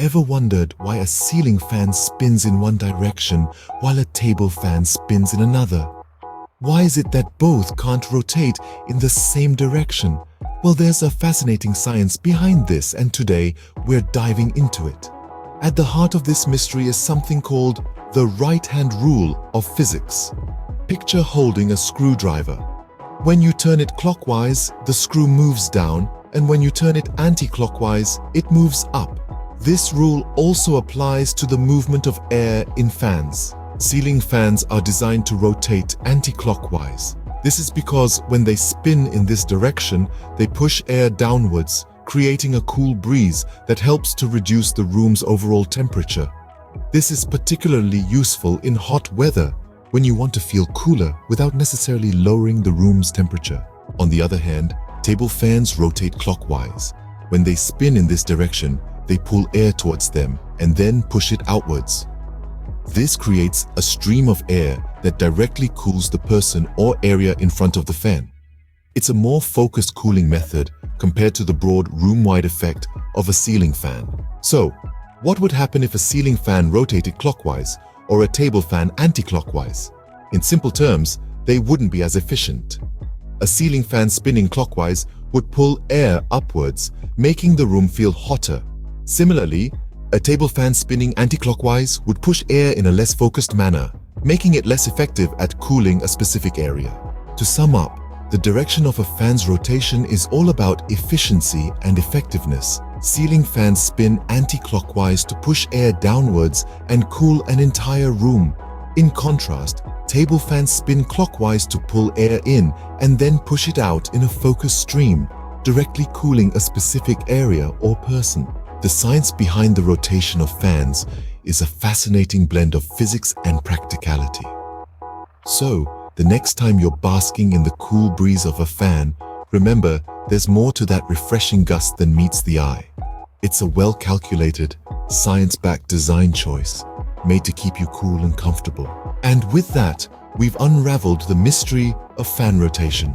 Ever wondered why a ceiling fan spins in one direction while a table fan spins in another? Why is it that both can't rotate in the same direction? Well, there's a fascinating science behind this, and today we're diving into it. At the heart of this mystery is something called the right-hand rule of physics. Picture holding a screwdriver. When you turn it clockwise, the screw moves down, and when you turn it anti-clockwise, it moves up. This rule also applies to the movement of air in fans. Ceiling fans are designed to rotate anti-clockwise. This is because when they spin in this direction, they push air downwards, creating a cool breeze that helps to reduce the room's overall temperature. This is particularly useful in hot weather when you want to feel cooler without necessarily lowering the room's temperature. On the other hand, table fans rotate clockwise. When they spin in this direction, they pull air towards them and then push it outwards. This creates a stream of air that directly cools the person or area in front of the fan. It's a more focused cooling method compared to the broad room-wide effect of a ceiling fan. So, what would happen if a ceiling fan rotated clockwise or a table fan anti-clockwise? In simple terms, they wouldn't be as efficient. A ceiling fan spinning clockwise would pull air upwards, making the room feel hotter. Similarly, a table fan spinning anti-clockwise would push air in a less focused manner, making it less effective at cooling a specific area. To sum up, the direction of a fan's rotation is all about efficiency and effectiveness. Ceiling fans spin anti-clockwise to push air downwards and cool an entire room. In contrast, table fans spin clockwise to pull air in and then push it out in a focused stream, directly cooling a specific area or person. The science behind the rotation of fans is a fascinating blend of physics and practicality. So, the next time you're basking in the cool breeze of a fan, remember, there's more to that refreshing gust than meets the eye. It's a well-calculated, science-backed design choice made to keep you cool and comfortable. And with that, we've unraveled the mystery of fan rotation.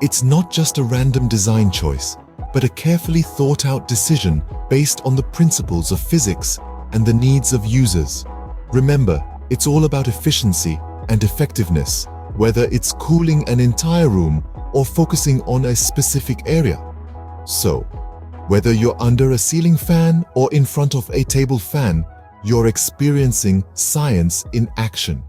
It's not just a random design choice, but a carefully thought-out decision based on the principles of physics and the needs of users. Remember, it's all about efficiency and effectiveness, whether it's cooling an entire room or focusing on a specific area. So, whether you're under a ceiling fan or in front of a table fan, you're experiencing science in action.